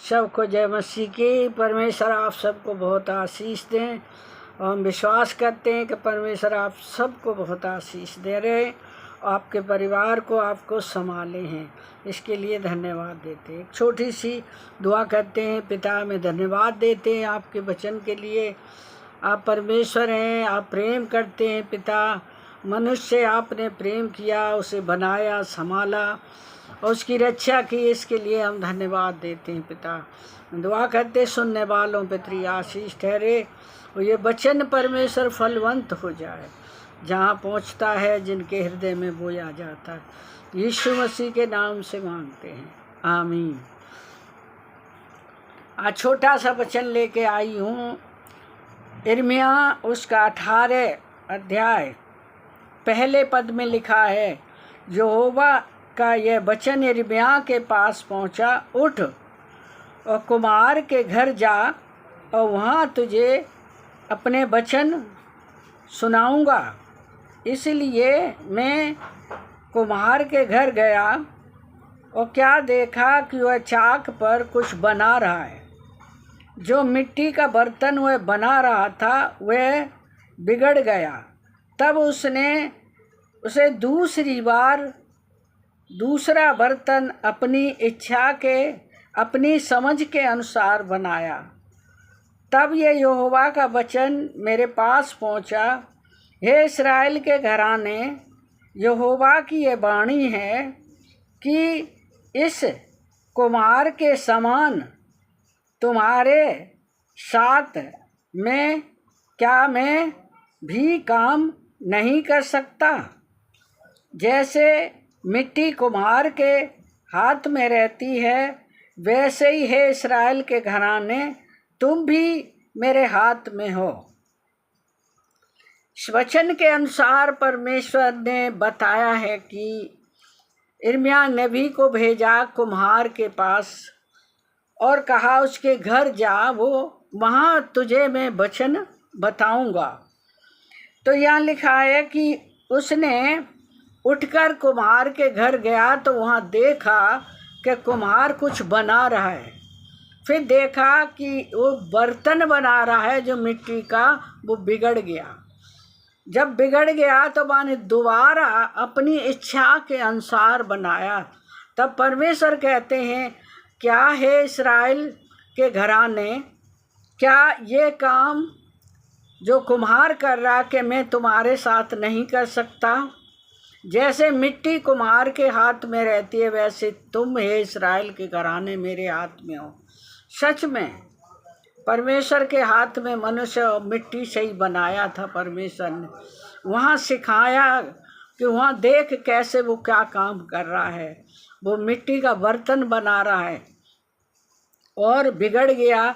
सबको जय मसीह की। परमेश्वर आप सबको बहुत आशीष दें और हम विश्वास करते हैं कि परमेश्वर आप सबको बहुत आशीष दे रहे, आपके परिवार को आपको संभाले हैं, इसके लिए धन्यवाद देते हैं। एक छोटी सी दुआ करते हैं। पिता में धन्यवाद देते हैं आपके वचन के लिए। आप परमेश्वर हैं, आप प्रेम करते हैं पिता। मनुष्य आपने प्रेम किया, उसे बनाया, संभाला और उसकी रक्षा की, इसके लिए हम धन्यवाद देते हैं पिता। दुआ करते सुनने वालों पे तेरी आशीष ठहरे और ये वचन परमेश्वर फलवंत हो जाए, जहाँ पहुँचता है जिनके हृदय में बोया जाता है। यीशु मसीह के नाम से मांगते हैं, आमीन। आज छोटा सा वचन लेके आई हूँ। यिर्मयाह उसका 18 अध्याय पहले पद में लिखा है, यहोवा का यह वचन यिर्मयाह के पास पहुंचा, उठ और कुम्हार के घर जा और वहाँ तुझे अपने वचन सुनाऊंगा। इसलिए मैं कुम्हार के घर गया और क्या देखा कि वह चाक पर कुछ बना रहा है। जो मिट्टी का बर्तन वह बना रहा था वह बिगड़ गया। तब उसने उसे दूसरी बार दूसरा बर्तन अपनी इच्छा के, अपनी समझ के अनुसार बनाया। तब ये यहोवा का वचन मेरे पास पहुंचा, हे इस्राएल के घराने, यहोवा की ये वाणी है कि इस कुम्हार के समान तुम्हारे साथ मैं भी काम नहीं कर सकता। जैसे मिट्टी कुम्हार के हाथ में रहती है, वैसे ही है इस्राएल के घराने, तुम भी मेरे हाथ में हो। इस वचन के अनुसार परमेश्वर ने बताया है कि यिर्मयाह नबी को भेजा कुम्हार के पास और कहा उसके घर जा, वो वहाँ तुझे मैं वचन बताऊंगा। तो यहाँ लिखा है कि उसने उठकर कुम्हार के घर गया तो वहाँ देखा कि कुम्हार कुछ बना रहा है। फिर देखा कि वो बर्तन बना रहा है जो मिट्टी का, वो बिगड़ गया। जब बिगड़ गया तो मैंने दोबारा अपनी इच्छा के अनुसार बनाया। तब परमेश्वर कहते हैं, क्या है इस्राएल के घराने, क्या ये काम जो कुम्हार कर रहा कि मैं तुम्हारे साथ नहीं कर सकता? जैसे मिट्टी कुम्हार के हाथ में रहती है, वैसे तुम हे इस्राएल के घराने मेरे हाथ में हो। सच में परमेश्वर के हाथ में मनुष्य और मिट्टी से ही बनाया था। परमेश्वर ने वहाँ सिखाया कि वहाँ देख कैसे वो क्या काम कर रहा है। वो मिट्टी का बर्तन बना रहा है और बिगड़ गया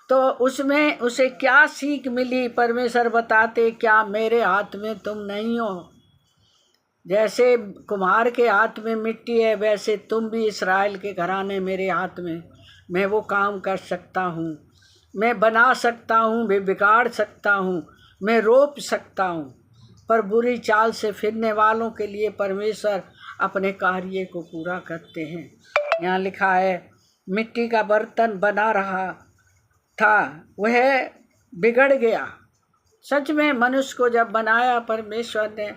तो उसमें उसे क्या सीख मिली? परमेश्वर बताते, क्या मेरे हाथ में तुम नहीं हो? जैसे कुम्हार के हाथ में मिट्टी है, वैसे तुम भी इस्राएल के घराने मेरे हाथ में। मैं वो काम कर सकता हूँ, मैं बना सकता हूँ, मैं बिगाड़ सकता हूँ, मैं रोप सकता हूँ। पर बुरी चाल से फिरने वालों के लिए परमेश्वर अपने कार्य को पूरा करते हैं। यहाँ लिखा है, मिट्टी का बर्तन बना रहा था, वह बिगड़ गया। सच में मनुष्य को जब बनाया परमेश्वर ने,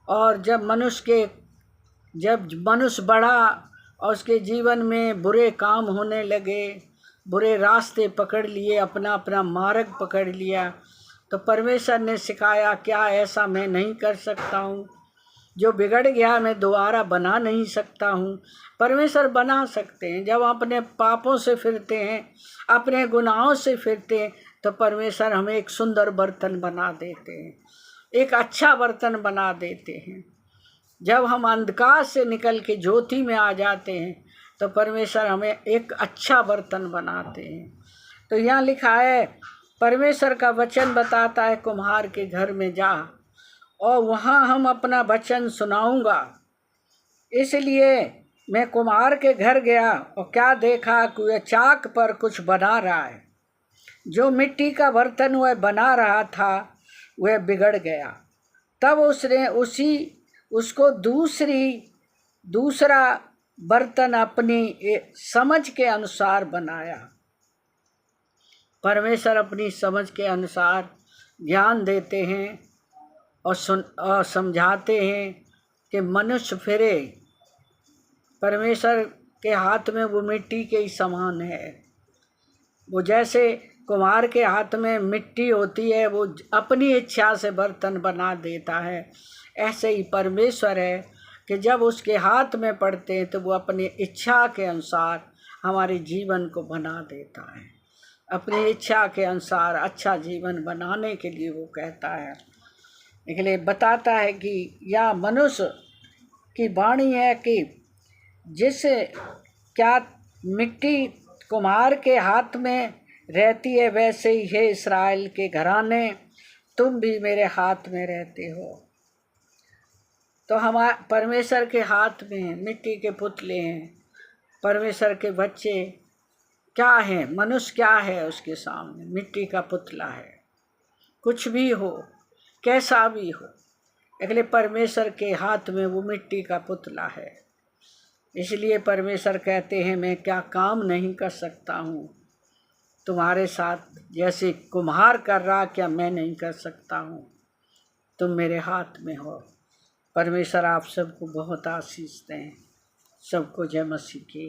और जब मनुष्य बढ़ा और उसके जीवन में बुरे काम होने लगे, बुरे रास्ते पकड़ लिए, अपना अपना मार्ग पकड़ लिया, तो परमेश्वर ने सिखाया, क्या ऐसा मैं नहीं कर सकता हूँ? जो बिगड़ गया मैं दोबारा बना नहीं सकता हूँ? परमेश्वर बना सकते हैं। जब हम अपने पापों से फिरते हैं, अपने गुनाहों से फिरते हैं, तो परमेश्वर हमें एक सुंदर बर्तन बना देते हैं, एक अच्छा बर्तन बना देते हैं। जब हम अंधकार से निकल के ज्योति में आ जाते हैं, तो परमेश्वर हमें एक अच्छा बर्तन बनाते हैं। तो यहाँ लिखा है, परमेश्वर का वचन बताता है, कुम्हार के घर में जा और वहाँ हम अपना वचन सुनाऊंगा। इसलिए मैं कुम्हार के घर गया और क्या देखा कि वह चाक पर कुछ बना रहा है। जो मिट्टी का बर्तन वह बना रहा था वह बिगड़ गया। तब उसने उसको दूसरा बर्तन अपनी समझ के अनुसार बनाया। परमेश्वर अपनी समझ के अनुसार ज्ञान देते हैं और समझाते हैं कि मनुष्य फिरे। परमेश्वर के हाथ में वो मिट्टी के ही समान है। वो जैसे कुम्हार के हाथ में मिट्टी होती है, वो अपनी इच्छा से बर्तन बना देता है, ऐसे ही परमेश्वर है कि जब उसके हाथ में पड़ते हैं तो वो अपनी इच्छा के अनुसार हमारे जीवन को बना देता है। अपनी इच्छा के अनुसार अच्छा जीवन बनाने के लिए वो कहता है, इसलिए बताता है कि या मनुष्य की वाणी है कि जिसे क्या मिट्टी कुम्हार के हाथ में रहती है, वैसे ही है इस्राएल के घराने, तुम भी मेरे हाथ में रहते हो। तो हमारे परमेश्वर के हाथ में मिट्टी के पुतले हैं। परमेश्वर के बच्चे क्या हैं? मनुष्य क्या है उसके सामने? मिट्टी का पुतला है। कुछ भी हो, कैसा भी हो, अगले परमेश्वर के हाथ में वो मिट्टी का पुतला है। इसलिए परमेश्वर कहते हैं, मैं क्या काम नहीं कर सकता हूँ तुम्हारे साथ, जैसे कुम्हार कर रहा, क्या मैं नहीं कर सकता हूँ? तुम मेरे हाथ में हो। परमेश्वर आप सबको बहुत आशीष दें। सबको जय मसीह की।